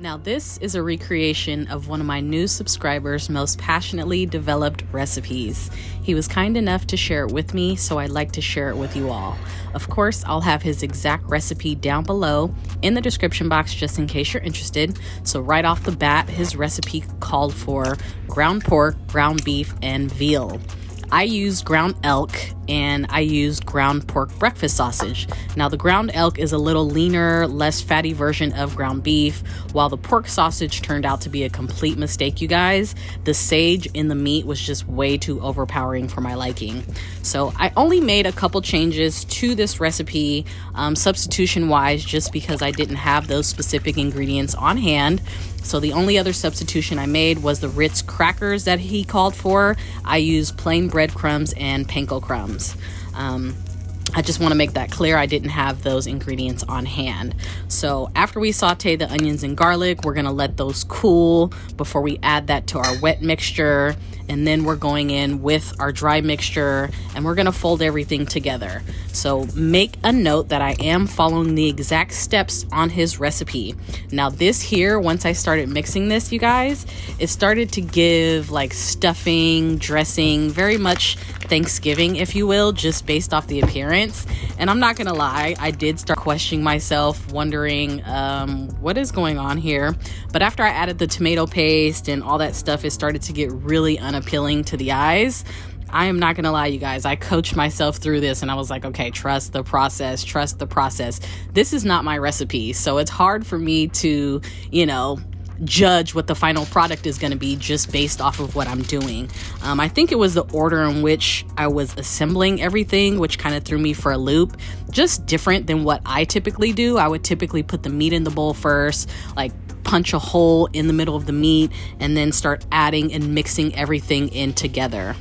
Now this is a recreation of one of my new subscribers' most passionately developed recipes. He was kind enough to share it with me, so I'd like to share it with you all. Of course, I'll have his exact recipe down below in the description box just in case you're interested. So right off the bat, his recipe called for ground pork, ground beef, and veal. I used ground elk and I used ground pork breakfast sausage. Now the ground elk is a little leaner, less fatty version of ground beef, while the pork sausage turned out to be a complete mistake, you guys. The sage in the meat was just way too overpowering for my liking. So I only made a couple changes to this recipe, substitution wise, just because I didn't have those specific ingredients on hand. So the only other substitution I made was the Ritz crackers that he called for. I used plain breadcrumbs and panko crumbs. I just want to make that clear. I didn't have those ingredients on hand. So after we saute the onions and garlic, we're going to let those cool before we add that to our wet mixture. And then we're going in with our dry mixture and we're going to fold everything together. So make a note that I am following the exact steps on his recipe. Now this here, once I started mixing this, you guys, it started to give like stuffing, dressing, very much Thanksgiving, if you will, just based off the appearance. And I'm not gonna lie, I did start questioning myself, wondering what is going on here. But after I added the tomato paste and all that stuff, it started to get really unappealing to the eyes. I am not gonna lie, you guys, I coached myself through this and I was like, okay, trust the process, trust the process. This is not my recipe, so it's hard for me to, judge what the final product is going to be just based off of what I'm doing. I think it was the order in which I was assembling everything, which kind of threw me for a loop. Just different than what I typically do. I would typically put the meat in the bowl first, like punch a hole in the middle of the meat, and then start adding and mixing everything in together.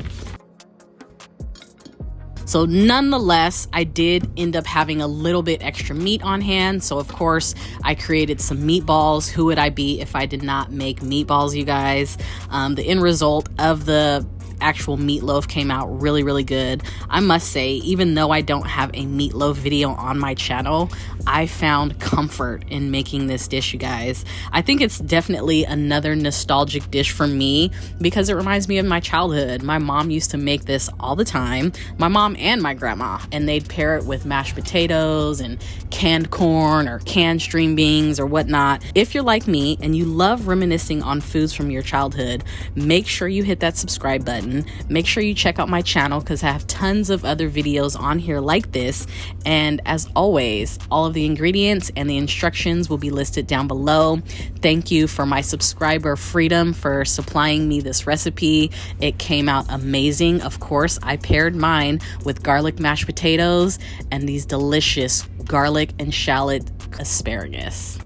So nonetheless, I did end up having a little bit extra meat on hand. So of course, I created some meatballs. Who would I be if I did not make meatballs, you guys? The end result of the actual meatloaf came out really, really good. I must say, even though I don't have a meatloaf video on my channel, I found comfort in making this dish, you guys. I think it's definitely another nostalgic dish for me because it reminds me of my childhood. My mom used to make this all the time, my mom and my grandma, and they'd pair it with mashed potatoes and canned corn or canned string beans or whatnot. If you're like me and you love reminiscing on foods from your childhood, make sure you hit that subscribe button. Make sure you check out my channel because I have tons of other videos on here like this. And as always, all of the ingredients and the instructions will be listed down below. Thank you for my subscriber Freedom for supplying me this recipe. It came out amazing. Of course, I paired mine with garlic mashed potatoes and these delicious garlic and shallot asparagus.